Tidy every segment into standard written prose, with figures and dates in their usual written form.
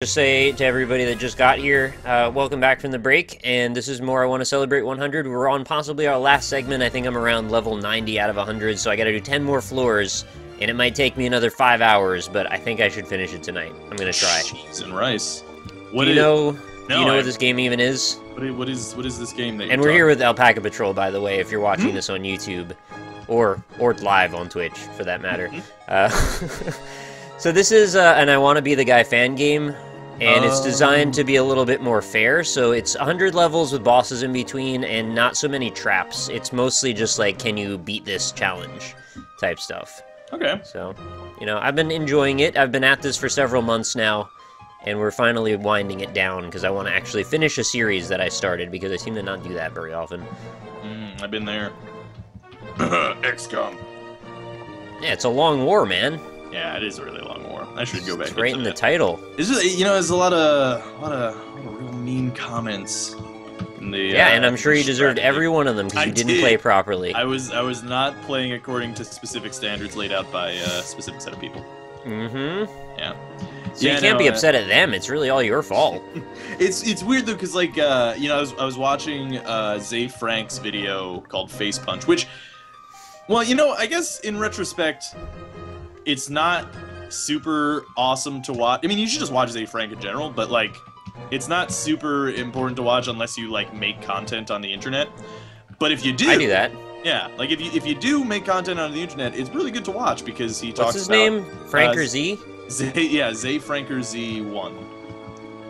Just say to everybody that just got here, welcome back from the break, and this is more I Want to Celebrate 100. We're on possibly our last segment. I think I'm around level 90 out of 100, so I gotta do 10 more floors, and it might take me another 5 hours, but I think I should finish it tonight. I'm gonna try. Cheese and rice. Do you know what this game even is? What is this game that And we're here with AlpacaPatrol, by the way, if you're watching this on YouTube, or live on Twitch, for that matter. So this is an I Want to Be the Guy fan game. And it's designed to be a little bit more fair, so it's 100 levels with bosses in between and not so many traps. It's mostly just like, can you beat this challenge type stuff. Okay. So, you know, I've been enjoying it. I've been at this for several months now, and we're finally winding it down because I want to actually finish a series that I started because I seem to not do that very often. I've been there. XCOM. Yeah, it's a long war, man. Yeah, it is a really long war. I should go back. It's right in the title. It's just, you know, there's a lot of real mean comments in the. Yeah, and I'm sure you deserved every one of them because you didn't play properly. I was not playing according to specific standards laid out by a specific set of people. Mm-hmm. Yeah. So you can't be upset at them. It's really all your fault. It's weird though, because like you know, I was watching Zay Frank's video called Face Punch, which, well, you know, I guess in retrospect, it's not super awesome to watch. I mean, you should just watch Zay Frank in general, but like, it's not super important to watch unless you like make content on the internet. But if you do, I do that. Yeah, like if you do make content on the internet, it's really good to watch because he talks about. What's his name? Franker Z? Zay Franker Z1.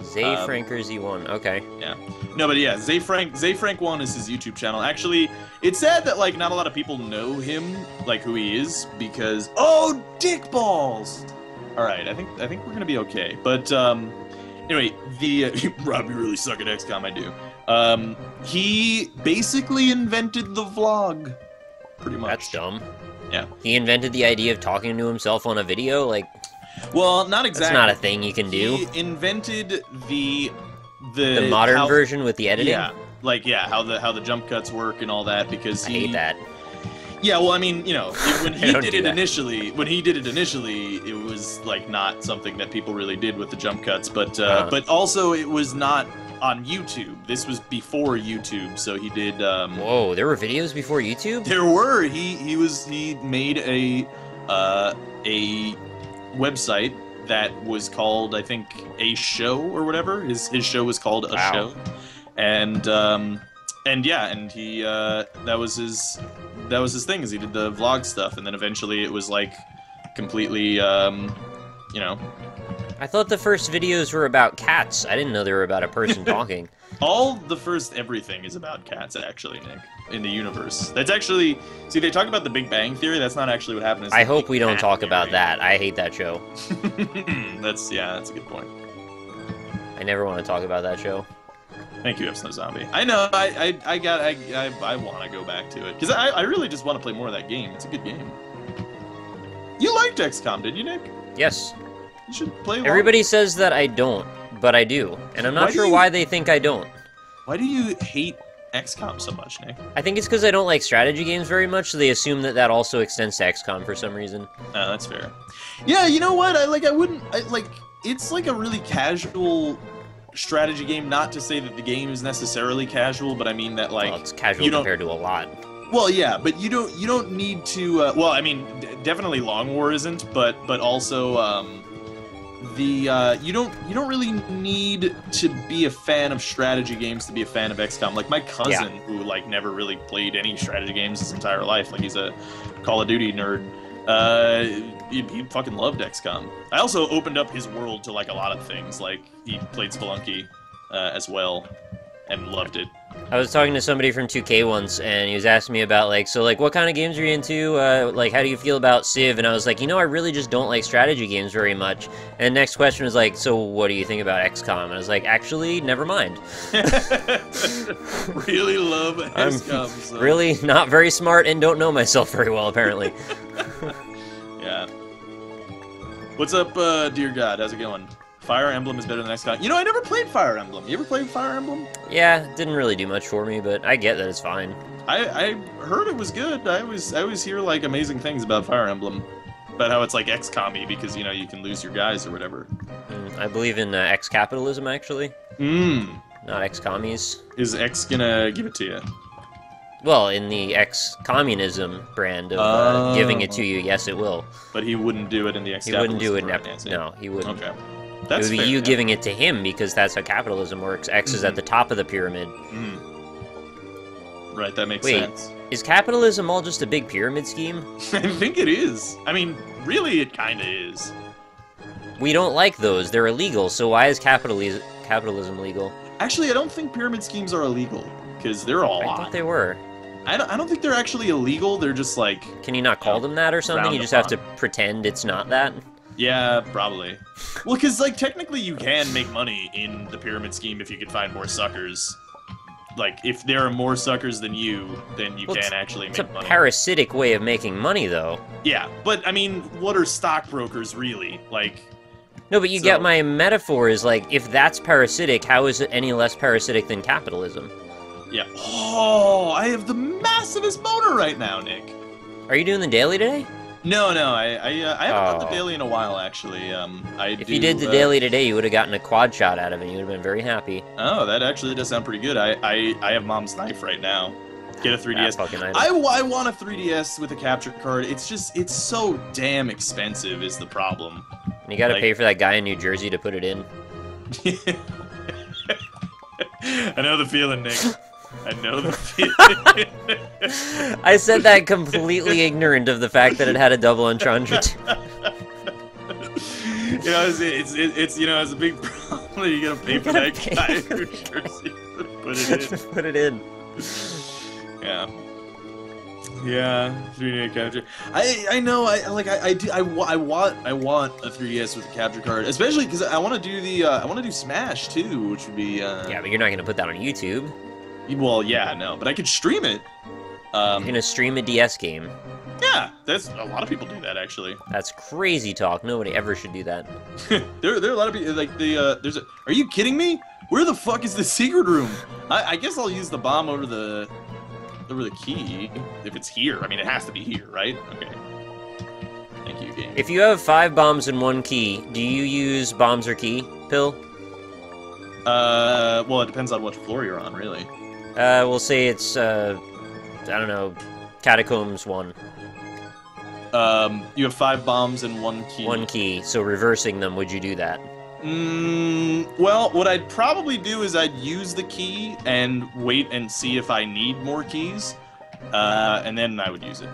Zay Franker Z1. Okay. Yeah. No, but yeah, Zay Frank 1 is his YouTube channel. Actually, it's sad that like not a lot of people know him, like who he is, because dick balls. All right, I think we're gonna be okay. But anyway, the Rob, you really suck at XCOM. I do. He basically invented the vlog, pretty much. That's dumb. Yeah. He invented the idea of talking to himself on a video, like. Well, not exactly. That's not a thing you can do. He invented the modern version with the editing. Yeah, like how the jump cuts work and all that, because I hate that. Yeah, well, I mean, you know, when he did it initially, it was like not something that people really did with the jump cuts, but also it was not on YouTube. This was before YouTube, so he did. Whoa, there were videos before YouTube? There were. He made a website that was called, I think, A Show or whatever. His show was called A Show, and yeah, and he that was his thing, is he did the vlog stuff, and then eventually it was like completely you know. I thought the first videos were about cats. I didn't know they were about a person talking. All the first everything is about cats, actually, Nick, in the universe. That's actually... See, they talk about the Big Bang Theory. That's not actually what happened. I hope we don't talk about that. I hate that show. That's a good point. I never want to talk about that show. Thank you, Epsno Zombie. I know, I want to go back to it. Because I really just want to play more of that game. It's a good game. You liked XCOM, did you, Nick? Yes. You should play along. Everybody says that I don't, but I do. And I'm not sure why they think I don't. Why do you hate XCOM so much, Nick? I think it's because I don't like strategy games very much, so they assume that also extends to XCOM for some reason. Oh, that's fair. Yeah, you know what? It's like a really casual strategy game. Not to say that the game is necessarily casual, but I mean that like... Well, it's casual compared to a lot. Well, yeah, but you don't need to... well, I mean, definitely Long War isn't, but also... you don't really need to be a fan of strategy games to be a fan of XCOM. Like my cousin, who like never really played any strategy games his entire life, like he's a Call of Duty nerd. He fucking loved XCOM. I also opened up his world to like a lot of things. Like he played Spelunky as well, and loved it. I was talking to somebody from 2K once, and he was asking me about, like, so, like, what kind of games are you into? Like, how do you feel about Civ? And I was like, you know, I really just don't like strategy games very much. And the next question was like, so what do you think about XCOM? And I was like, actually, never mind. Really love XCOM. So. Really not very smart and don't know myself very well, apparently. Yeah. What's up, dear God? How's it going? Fire Emblem is better than XCOM. You know, I never played Fire Emblem. You ever played Fire Emblem? Yeah, didn't really do much for me, but I get that it's fine. I heard it was good. I always hear like amazing things about Fire Emblem. about how it's like ex-commie because, you know, you can lose your guys or whatever. I believe in ex-capitalism, actually. Not ex-commies. Is X gonna give it to you? Well, in the ex-communism brand of giving it to you, yes, it will. But he wouldn't do it in the ex-capitalism. He wouldn't do it in No, he wouldn't. Okay. It would be you giving it to him because that's how capitalism works. X is at the top of the pyramid. Right, that makes sense. Is capitalism all just a big pyramid scheme? I think it is. I mean, really, it kind of is. We don't like those. They're illegal, so why is capitalism legal? Actually, I don't think pyramid schemes are illegal, because they're all I thought they were. I don't think they're actually illegal, they're just like... Can you not call them that or something? You just have to pretend it's not that? Yeah, probably. Well, because, like, technically you can make money in the pyramid scheme if you can find more suckers. Like, if there are more suckers than you, then you can actually make money. It's a parasitic way of making money, though. Yeah, but, I mean, what are stockbrokers, really? Like... No, but you get my metaphor is, like, if that's parasitic, how is it any less parasitic than capitalism? Yeah. Oh, I have the massivest boner right now, Nick. Are you doing the daily today? No, I haven't done the daily in a while, actually. If you did the daily today, you would have gotten a quad shot out of it. You would have been very happy. Oh, that actually does sound pretty good. I have Mom's knife right now. Get a 3DS. Fucking I want a 3DS with a capture card. It's just, it's so damn expensive is the problem. And you gotta pay for that guy in New Jersey to put it in. I know the feeling, Nick. I know the feeling. I said that completely ignorant of the fact that it had a double entendre. You know, it's you know, it's a big problem. You gotta pay for that guy in New Jersey to put it in. Put it in. Yeah. Yeah, 3D capture. I know. I want a 3DS with a capture card, especially because I want to do the I want to do Smash too, which would be. Yeah, but you're not gonna put that on YouTube. Well, yeah, no, but I could stream it. You're gonna stream a DS game. Yeah, that's a lot of people do that actually. That's crazy talk. Nobody ever should do that. there are a lot of people like there's a. Are you kidding me? Where the fuck is the secret room? I guess I'll use the bomb over the key if it's here. I mean, it has to be here, right? Okay. Thank you, game. If you have 5 bombs and 1 key, do you use bombs or key pill? Well, it depends on what floor you're on, really. We'll say it's I don't know, Catacombs 1. You have 5 bombs and 1 key. 1 key. So reversing them, would you do that? Well, what I'd probably do is I'd use the key and wait and see if I need more keys, and then I would use it.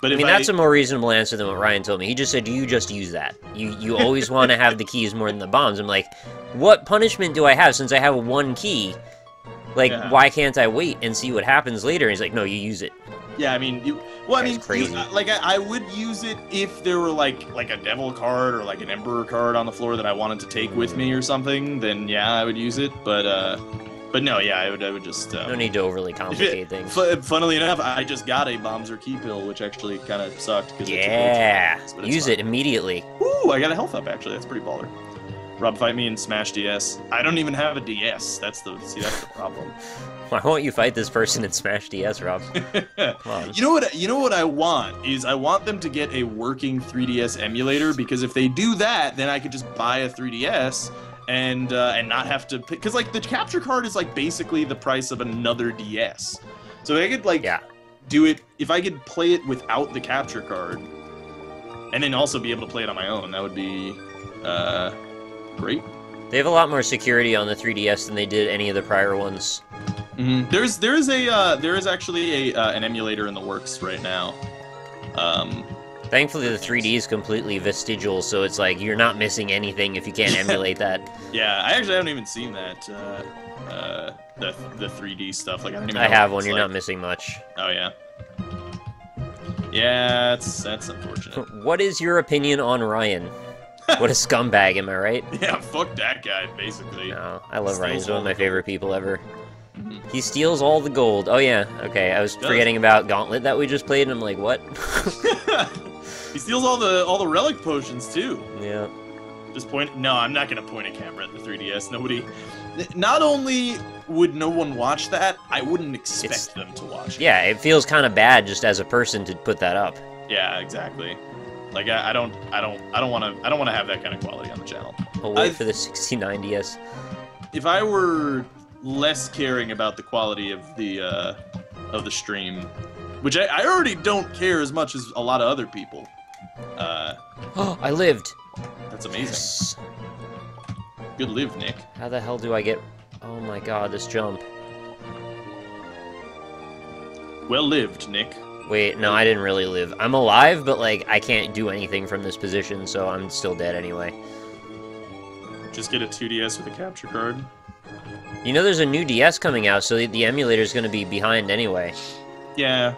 But I mean, that's a more reasonable answer than what Ryan told me. He just said, you just use that. You always want to have the keys more than the bombs. I'm like, what punishment do I have since I have 1 key? Like, why can't I wait and see what happens later? And he's like, no, you use it. Yeah, I mean, crazy. I would use it if there were like a devil card or like an emperor card on the floor that I wanted to take with me or something. Then yeah, I would use it. But no, yeah, I would just. No need to overly complicate things. Funnily enough, I just got a bombs or key pill, which actually kind of sucked because use it immediately. Ooh, I got a health up actually. That's pretty baller. Rob, fight me in Smash DS. I don't even have a DS. That's the problem. Why won't you fight this person in Smash DS, Rob? Come on. You know what I want is I want them to get a working 3DS emulator, because if they do that, then I could just buy a 3DS and not have to, because like the capture card is like basically the price of another DS. So if I could do it, if I could play it without the capture card, and then also be able to play it on my own, that would be great. They have a lot more security on the 3DS than they did any of the prior ones. Mm-hmm. There is actually an emulator in the works right now. Thankfully, the 3D is completely vestigial, so it's like you're not missing anything if you can't emulate that. Yeah, I actually haven't even seen that the 3D stuff. Like I don't even. I have one. You're not missing much. Oh yeah. Yeah, that's unfortunate. What is your opinion on Ryan? What a scumbag, am I right? Yeah, fuck that guy, basically. No, I love Ryan. He's one of my favorite people ever. Mm-hmm. He steals all the gold. Oh yeah, okay. I was forgetting about Gauntlet that we just played, and I'm like, what? He steals all the relic potions too. Yeah. Just point. No, I'm not gonna point a camera at the 3DS. Nobody. Not only would no one watch that, I wouldn't expect them to watch it. Yeah, it feels kind of bad just as a person to put that up. Yeah, exactly. Like I don't want to have that kind of quality on the channel. I'll wait for the 69 DS. If I were less caring about the quality of the stream, which I already don't care as much as a lot of other people. Oh, I lived. That's amazing. Yes. Good live, Nick. How the hell do I get... Oh my god, this jump. Well lived, Nick. Wait, no, I didn't really live. I'm alive, but, like, I can't do anything from this position, so I'm still dead anyway. Just get a 2DS with a capture card. You know there's a new DS coming out, so the emulator's gonna be behind anyway. Yeah.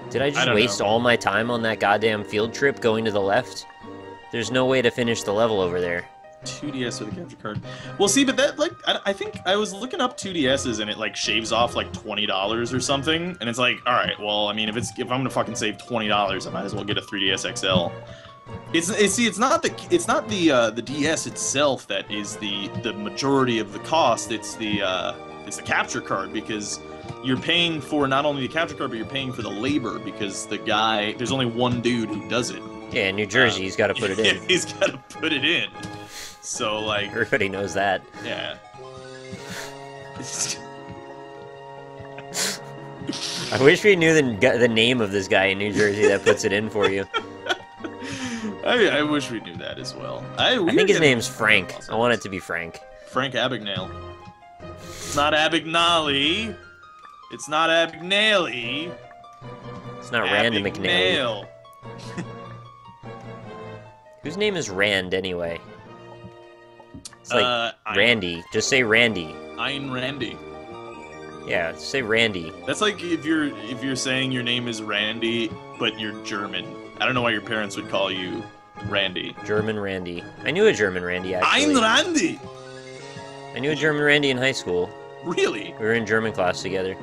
Did I just waste all my time on that goddamn field trip going to the left? There's no way to finish the level over there. 2DS with a capture card. Well, see, but that, like, I think I was looking up 2DSs and it, like, shaves off, like, $20 or something. And it's like, alright, well, I mean, if I'm gonna fucking save $20, I might as well get a 3DS XL. It's not the DS itself that is the majority of the cost. It's the capture card, because you're paying for not only the capture card, but you're paying for the labor, because there's only one dude who does it. Yeah, in New Jersey, he's got to put it in. He's got to put it in. So, like... Everybody knows that. Yeah. I wish we knew the name of this guy in New Jersey that puts it in for you. I wish we knew that as well. I think his name's Frank. I want it to be Frank. Frank Abagnale. It's not Abagnale. It's not Abagnale. It's not Rand McNally. Whose name is Rand, anyway? It's like Randy. Just say Randy. Ayn Randy. Yeah, say Randy. That's like if you're saying your name is Randy, but you're German. I don't know why your parents would call you Randy. German Randy. I knew a German Randy, actually. Ayn Randy! I knew a German Randy in high school. Really? We were in German class together.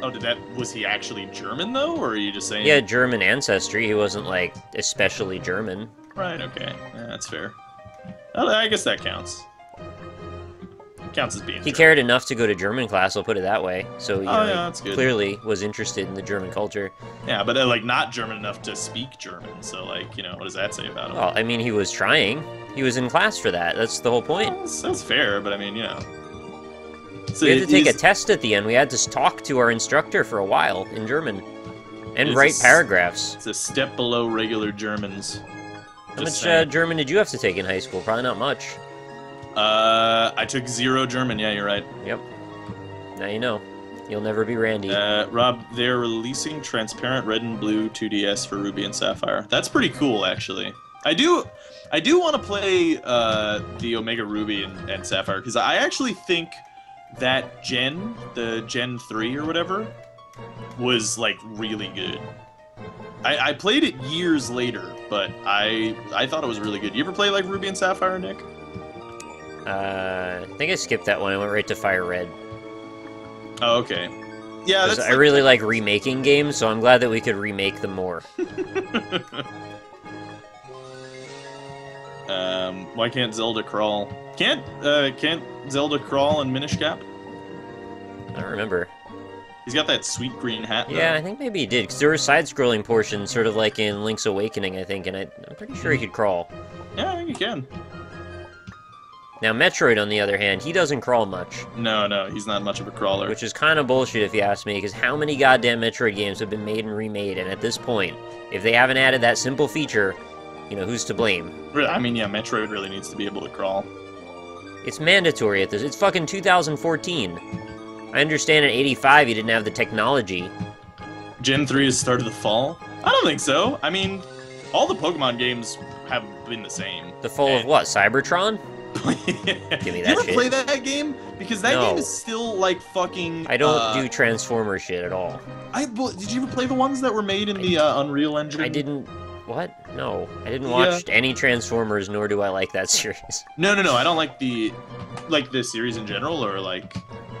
Oh, was he actually German, though, or are you just saying... He had German ancestry, he wasn't, like, especially German. Right, okay. Yeah, that's fair. I guess that counts. Counts as being He German. cared enough to go to German class, I'll put it that way. So, you know, that's good. Clearly was interested in the German culture. Yeah, but, like, not German enough to speak German, so, like, you know, what does that say about him? Well, I mean, he was trying. He was in class for that, that's the whole point. Well, that's fair, but, I mean, you know... So we had to take a test at the end. We had to talk to our instructor for a while in German. And write paragraphs. It's a step below regular Germans. How much German did you have to take in high school? Probably not much. I took 0 German, yeah, you're right. Yep. Now you know. You'll never be Randy. Rob, they're releasing transparent red and blue 2DS for Ruby and Sapphire. That's pretty cool, actually. I do want to play the Omega Ruby and Sapphire, because I actually think that the Gen 3 or whatever, was, like, really good. I played it years later, but I thought it was really good. You ever play, like, Ruby and Sapphire, Nick? I think I skipped that one. I went right to Fire Red. Oh, okay. Yeah, that's... I really like remaking games, so I'm glad that we could remake them more. Why can't Zelda crawl? Can't Zelda crawl in Minish Cap? I don't remember. He's got that sweet green hat, though. Yeah, I think maybe he did, because there were side-scrolling portions, sort of like in Link's Awakening, I think, and I'm pretty sure he could crawl. Yeah, I think he can. Now, Metroid, on the other hand, he doesn't crawl much. No, he's not much of a crawler. Which is kind of bullshit, if you ask me, because how many goddamn Metroid games have been made and remade, and at this point, if they haven't added that simple feature, you know, who's to blame? I mean, yeah, Metroid really needs to be able to crawl. It's mandatory at this. It's fucking 2014. I understand in 85 you didn't have the technology. Gen 3 is start of the fall? I don't think so. I mean, all the Pokemon games have been the same. The fall of what? Cybertron? Give me that shit. You ever play that game? Because that game is still, like, fucking... I don't do Transformer shit at all. Did you ever play the ones that were made in the Unreal Engine? I didn't... What? No. I didn't watch any Transformers, nor do I like that series. No, I don't like the series in general, or, like...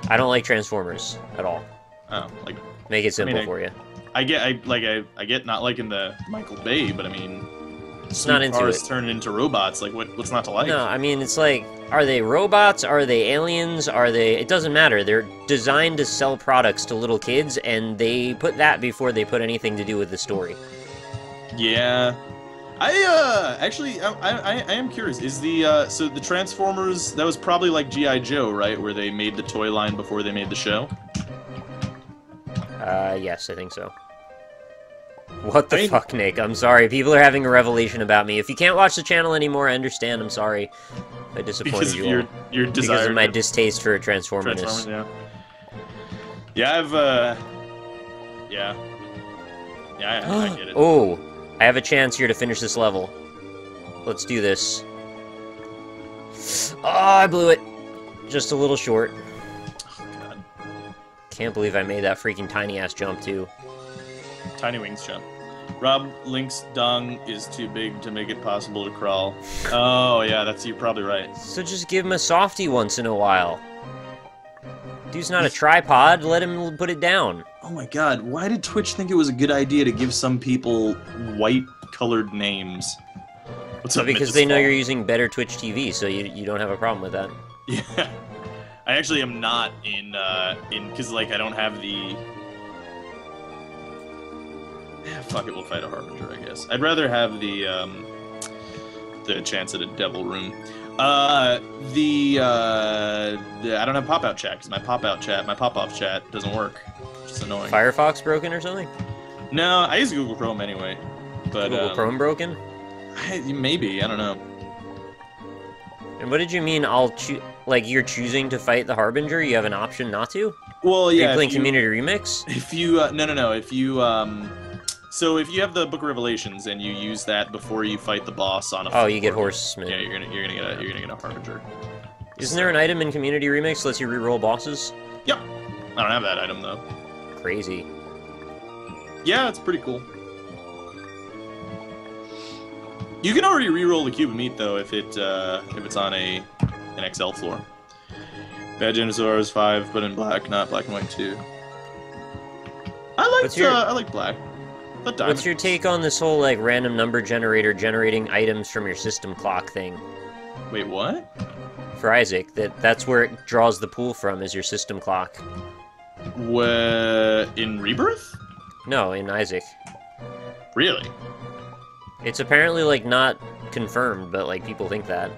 I don't like Transformers at all. Oh, like... Make it simple for you. I get not liking the Michael Bay, but I mean... It's not into cars it. turning into robots, like, what's not to like? No, I mean, it's like, are they robots? Are they aliens? Are they... It doesn't matter. They're designed to sell products to little kids, and they put that before they put anything to do with the story. Yeah. Actually, I am curious. Is the so the Transformers, that was probably like G.I. Joe, right, where they made the toy line before they made the show? Yes, I think so. What the fuck, Nick? I'm sorry. People are having a revelation about me. If you can't watch the channel anymore, I understand. I'm sorry. I disappointed you all. Your desire because of my distaste for Transformers. Yeah. Yeah, I get it. Oh, I have a chance here to finish this level. Let's do this. Oh, I blew it. Just a little short. Oh, God. Can't believe I made that freaking tiny-ass jump, too. Tiny wings jump. Rob, Link's dong is too big to make it possible to crawl. Oh, yeah, you're probably right. So just give him a softie once in a while. Dude's not a tripod, let him put it down. Oh my God, why did Twitch think it was a good idea to give some people white-colored names? What's up, because they know you're using better Twitch TV, so you don't have a problem with that. Yeah. I actually am not because, like, I don't have the... Fuck it, we'll fight a Harbinger, I guess. I'd rather have the chance at a Devil Room. I don't have pop-out chat, because my pop-off chat doesn't work. Which is annoying. Firefox broken or something? No, I use Google Chrome anyway. But, Google Chrome broken? Maybe, I don't know. And what did you mean, like, you're choosing to fight the Harbinger? You have an option not to? Well, yeah. Are you playing Community Remix? If you, no. If you, so if you have the Book of Revelations and you use that before you fight the boss on a... Oh, you get Horseman. Yeah, you're gonna get a Harbinger. Isn't there an item in Community Remix that lets you reroll bosses? Yep. I don't have that item, though. Crazy. Yeah, it's pretty cool. You can already reroll the cube of meat, though, if it's on an XL floor. Bad Dinosaurs 5, but in black, not black and white 2. I like black. What's your take on this whole, like, random number generator generating items from your system clock thing? Wait, what? For Isaac, that's where it draws the pool from, is your system clock. In Rebirth? No, in Isaac. Really? It's apparently, like, not confirmed, but, like, people think that.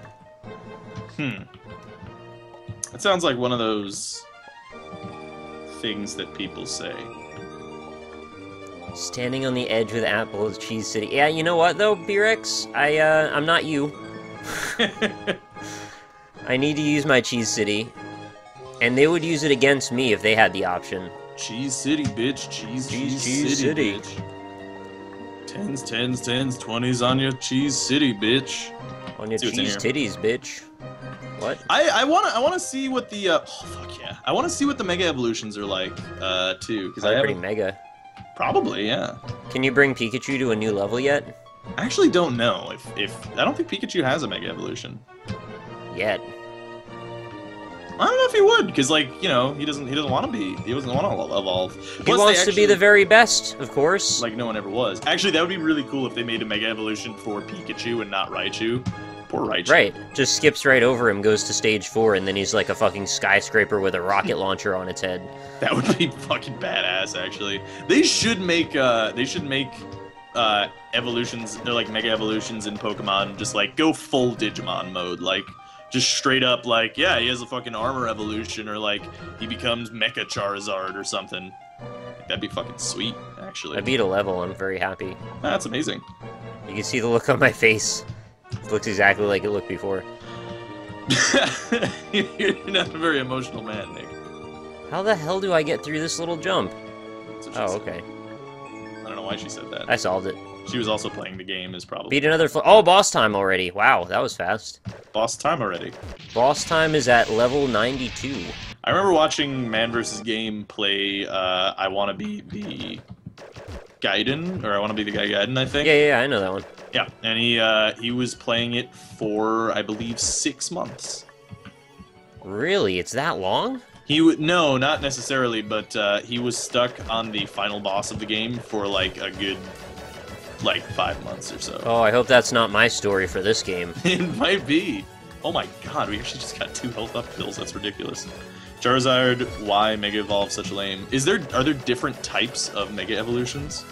It sounds like one of those things that people say. Standing on the edge with Apple's Cheese City. Yeah, you know what, though, B-Rex? I'm not you. I need to use my Cheese City. And they would use it against me if they had the option. Cheese City, bitch. Cheese City. Bitch. 10s, 10s, 10s, 20s on your Cheese City, bitch. On your cheese titties, bitch. What? I wanna see what the oh fuck yeah. I wanna see what the Mega Evolutions are like, too. Because pretty mega. Probably, yeah. Can you bring Pikachu to a new level yet? I actually don't know if I don't think Pikachu has a Mega Evolution. Yet. I don't know if he would, because, like, you know, he doesn't want to evolve. He wants to be the very best, of course. Like no one ever was. Actually, that would be really cool if they made a Mega Evolution for Pikachu and not Raichu. Poor Raichu. Right. Just skips right over him, goes to stage 4, and then he's like a fucking skyscraper with a rocket launcher on its head. That would be fucking badass, actually. They should make evolutions, they're like Mega Evolutions in Pokemon, just like go full Digimon mode, like just straight up like, yeah, he has a fucking armor evolution, or like he becomes Mecha Charizard or something. That'd be fucking sweet, actually. I beat a level, I'm very happy. That's amazing. You can see the look on my face. It looks exactly like it looked before. You're not a very emotional man, Nick. How the hell do I get through this little jump? Oh, okay. I don't know why she said that. I solved it. She was also playing the game, is probably... Beat another... Oh, boss time already. Wow, that was fast. Boss time already. Boss time is at level 92. I remember watching Man vs. Game play, I Wanna Be the Gaiden, or I Wanna Be the Guy Gaiden, I think. Yeah, I know that one. Yeah, and he was playing it for, I believe, 6 months. Really? It's that long? No, not necessarily, but he was stuck on the final boss of the game for like a good, 5 months or so. Oh, I hope that's not my story for this game. It might be. Oh my god, we actually just got 2 health up pills. That's ridiculous. Charizard, why Mega Evolve such lame? Are there different types of Mega Evolutions?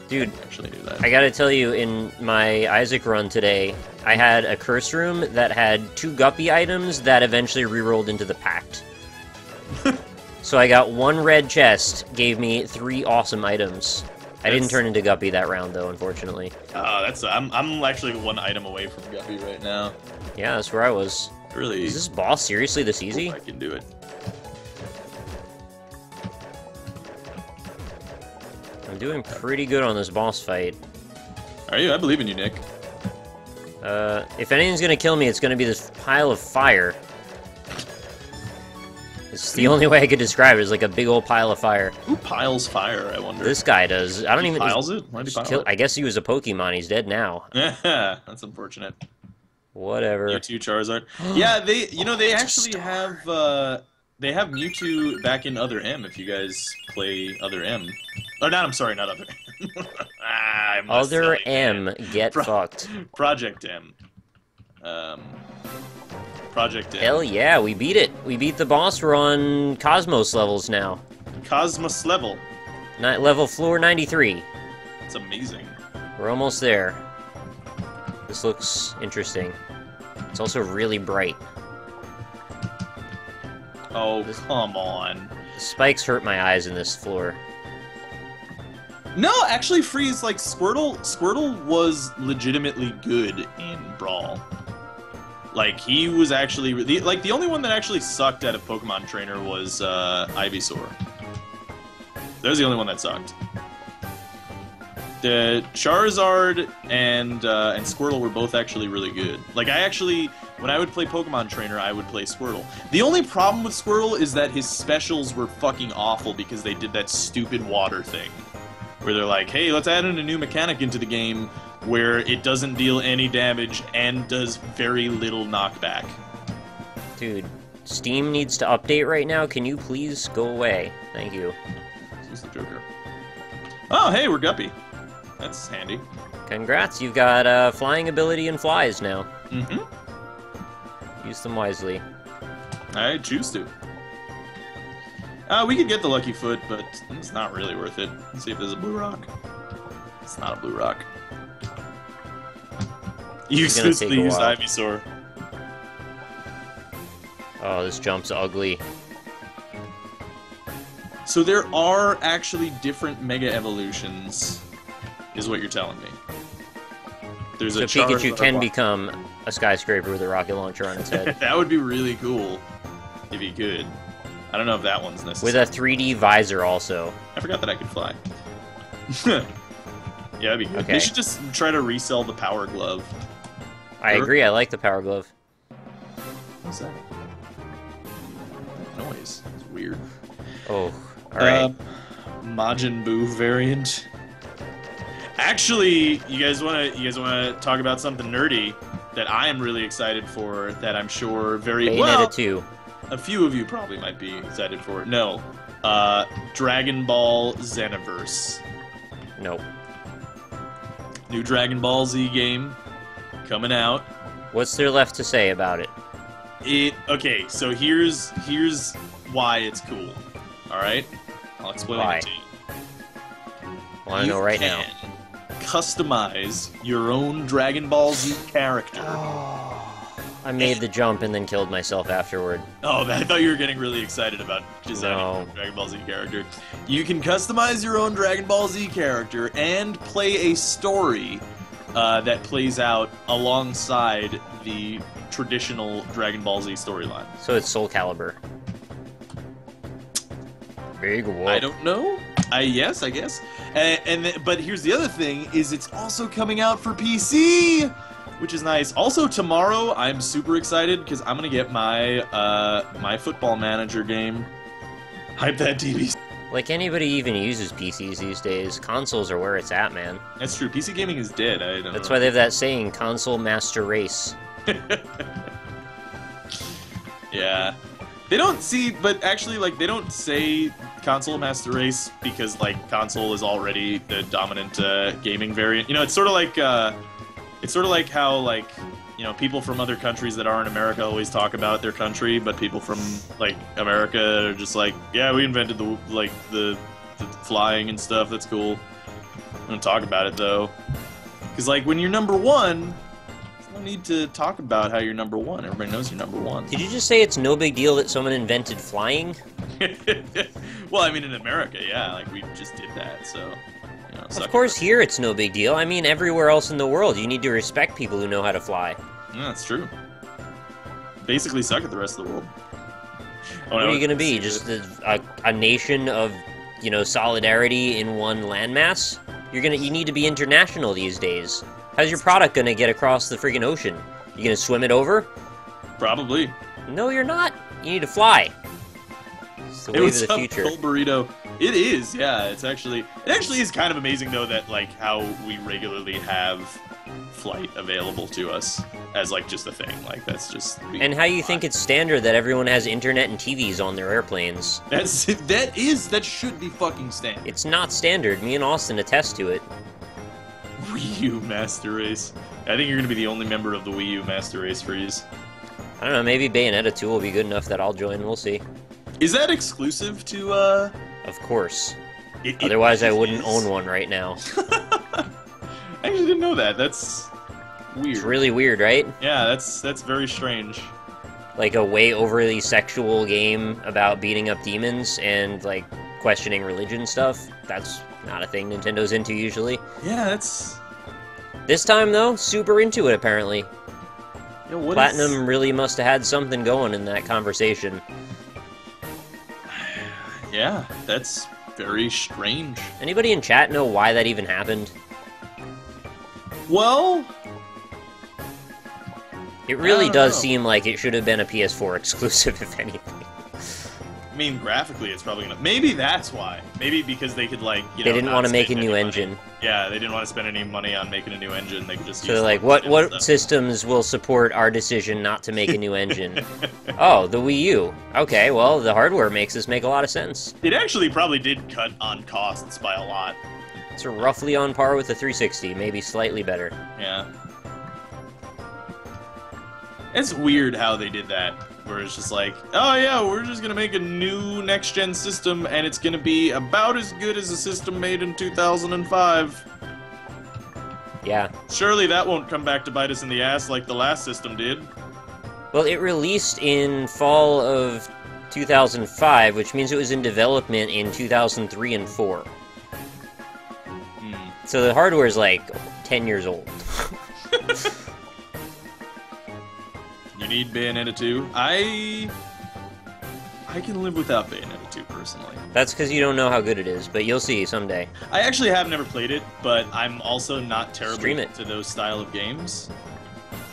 Dude, I actually knew that. I gotta tell you, in my Isaac run today, I had a curse room that had 2 Guppy items that eventually rerolled into the Pact. So I got 1 red chest, gave me 3 awesome items. I didn't turn into Guppy that round, though, unfortunately. I'm actually 1 item away from Guppy right now. Yeah, that's where I was. Really? Is this boss seriously this easy? I can do it. I'm doing pretty good on this boss fight. Are you? I believe in you, Nick. If anything's gonna kill me, it's gonna be this pile of fire. It's the only way I could describe it, is like a big old pile of fire. Who piles fire, I wonder? This guy does. I don't even... Piles it? Why did he pile it? I guess he was a Pokemon. He's dead now. Yeah, that's unfortunate. Whatever. Mewtwo, Charizard. Yeah, they actually have, they have Mewtwo back in Other M if you guys play Other M. Oh, not, I'm sorry, not Other M. Other M, get fucked. Project M. Project M. Hell yeah, we beat it. We beat the boss. We're on Cosmos levels now. Cosmos level. Level floor 93. It's amazing. We're almost there. This looks interesting. It's also really bright. Oh, come on. The spikes hurt my eyes in this floor. No, actually, Freeze, like, Squirtle was legitimately good in Brawl. Like, he was actually... the only one that actually sucked at a Pokemon trainer was, Ivysaur. That was the only one that sucked. The Charizard and Squirtle were both actually really good. Like, when I would play Pokemon Trainer, I would play Squirtle. The only problem with Squirtle is that his specials were fucking awful because they did that stupid water thing. Where they're like, hey, let's add in a new mechanic into the game where it doesn't deal any damage and does very little knockback. Dude, Steam needs to update right now. Can you please go away? Thank you. Who's the Joker? Oh, hey, we're Guppy. That's handy. Congrats, you've got flying ability and flies now. Mm-hmm. Use them wisely. I choose to. We could get the Lucky Foot, but it's not really worth it. Let's see if there's a blue rock. It's not a blue rock. Exclusively use Ivysaur. Oh, this jump's ugly. So there are actually different Mega Evolutions, is what you're telling me. There's so Pikachu can become a skyscraper with a rocket launcher on its head. That would be really cool, if he could. I don't know if that one's necessary. With a 3D visor also. I forgot that I could fly. Yeah, that'd be good. Okay. They should just try to resell the Power Glove. I agree, I like the Power Glove. What's that? That noise. It's weird. Oh, alright. Majin Buu variant. Actually, you guys wanna talk about something nerdy that I am really excited for, that I'm sure Bayonetta 2. A few of you probably might be excited for it. No. Dragon Ball Xenoverse. Nope. New Dragon Ball Z game coming out. What's there left to say about it? Okay, so here's why it's cool. Alright? I'll explain Why? it to you. I want to know right now. Customize your own Dragon Ball Z character. I made the jump and then killed myself afterward. Oh, I thought you were getting really excited about designing a Dragon Ball Z character. You can customize your own Dragon Ball Z character and play a story that plays out alongside the traditional Dragon Ball Z storyline. So it's Soul Calibur. Big whoop. I don't know. Yes, I guess. But here's the other thing: is it's also coming out for PC, which is nice. Also tomorrow, I'm super excited because I'm gonna get my my Football Manager game. Hype that TV. Like anybody even uses PCs these days. Consoles are where it's at, man. That's true. PC gaming is dead. I don't That's know. why they have that saying, console master race. Yeah. They don't see, but actually, like, they don't say console master race because, like, console is already the dominant gaming variant. You know, it's sort of like how, like, you know, people from other countries that aren't America always talk about their country, but people from, like, America are just like, yeah, we invented the flying and stuff. That's cool. I'm gonna talk about it though, because like when you're number one, there's no need to talk about how you're number one. Everybody knows you're number one. Did you just say it's no big deal that someone invented flying? Well, I mean in America, yeah, like we just did that, so. You know, Of course, here it's no big deal. I mean, everywhere else in the world, you need to respect people who know how to fly. Yeah, that's true. Basically, suck at the rest of the world. What are you gonna be? Just a nation of, you know, solidarity in one landmass? You need to be international these days. How's your product gonna get across the friggin' ocean? You gonna swim it over? Probably. No, you're not. You need to fly. It's the wave of the future. Cold burrito. It is, yeah. It actually is kind of amazing though that like how we regularly have flight available to us as like just a thing. Like that's just. And how you think it's standard that everyone has internet and TVs on their airplanes? That should be fucking standard. It's not standard. Me and Austin attest to it. Wii U Master Race. I think you're gonna be the only member of the Wii U Master Race freeze. I don't know. Maybe Bayonetta 2 will be good enough that I'll join. We'll see. Is that exclusive to? Of course. Otherwise, I wouldn't own one right now. I actually didn't know that. That's weird. It's really weird, right? Yeah, that's very strange. Like a way overly sexual game about beating up demons and like questioning religion stuff. That's not a thing Nintendo's into usually. Yeah, that's. This time though, super into it apparently. Yo, Platinum really must have had something going in that conversation. Yeah, that's very strange. Anybody in chat know why that even happened? Well, it really does seem like it should have been a PS4 exclusive, if anything. I mean, graphically, it's probably gonna. Maybe that's why. Maybe because they could like. They didn't want to make a new engine. Yeah, they didn't want to spend any money on making a new engine. They could just. So they're like, what systems will support our decision not to make a new engine? Oh, the Wii U. Okay, well, the hardware makes this make a lot of sense. It actually probably did cut on costs by a lot. It's roughly on par with the 360, maybe slightly better. Yeah. It's weird how they did that. Where it's just like, oh yeah, we're just gonna make a new next-gen system, and it's gonna be about as good as a system made in 2005. Yeah. Surely that won't come back to bite us in the ass like the last system did. Well, it released in fall of 2005, which means it was in development in 2003 and 4. So the hardware is like 10 years old. You need Bayonetta 2. I can live without Bayonetta 2 personally. That's because you don't know how good it is, but you'll see someday. I actually have never played it, but I'm also not terribly Stream it. into those style of games.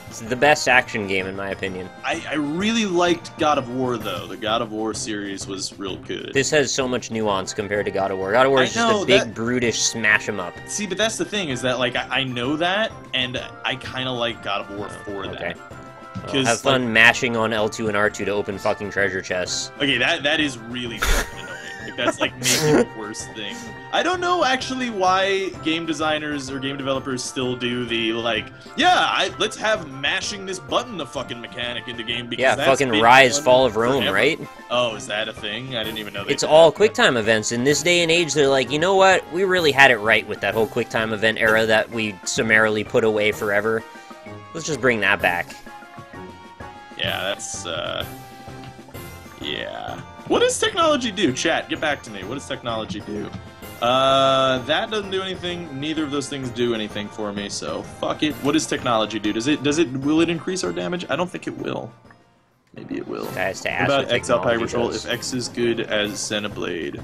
It's the best action game, in my opinion. I really liked God of War, though. The God of War series was real good. This has so much nuance compared to God of War. God of War is just a big, brutish smash-em-up. See, but that's the thing, is that, like, I know that, and I kind of like God of War for that. Well, have fun mashing on L2 and R2 to open fucking treasure chests. Okay, that is really fucking annoying. Like, that's, like, maybe the worst thing. I don't know, actually, why game designers or game developers still do the, like, let's have mashing this button a fucking mechanic in the game, because that's fucking Rise, Fall of Rome, right? Oh, is that a thing? I didn't even know that. It's all QuickTime events. In this day and age, they're like, you know what? We really had it right with that whole QuickTime event era that we summarily put away forever. Let's just bring that back. Yeah, that's, yeah. What does technology do? Chat, get back to me. What does technology do? That doesn't do anything. Neither of those things do anything for me, so fuck it. What does technology do? Will it increase our damage? I don't think it will. Maybe it will. Guys, to ask what about AlpacaPatrol? If X is good as Xenoblade.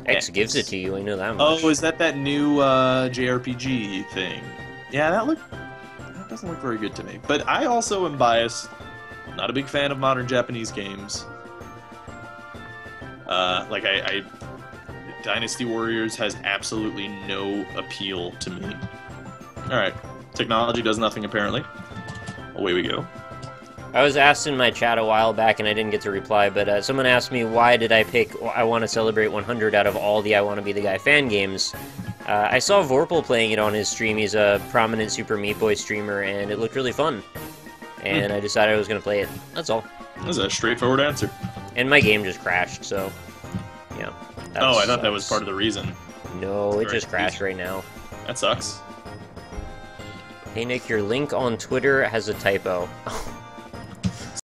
X gives it to you, I know that much. Oh, is that new JRPG thing? Yeah, that doesn't look very good to me. But I also am biased. Not a big fan of modern Japanese games. Like Dynasty Warriors has absolutely no appeal to me. Alright, technology does nothing apparently. Away we go. I was asked in my chat a while back and I didn't get to reply, but someone asked me why did I pick I Want to Celebrate 100 out of all the I Want to Be the Guy fan games. I saw Vorpal playing it on his stream. He's a prominent Super Meat Boy streamer and it looked really fun. And I decided I was going to play it. That's all. That's a straightforward answer. And my game just crashed, so, yeah. Oh, I thought that was part of the reason. No, it Alright, just crashed right now. That sucks. Hey Nick, your link on Twitter has a typo.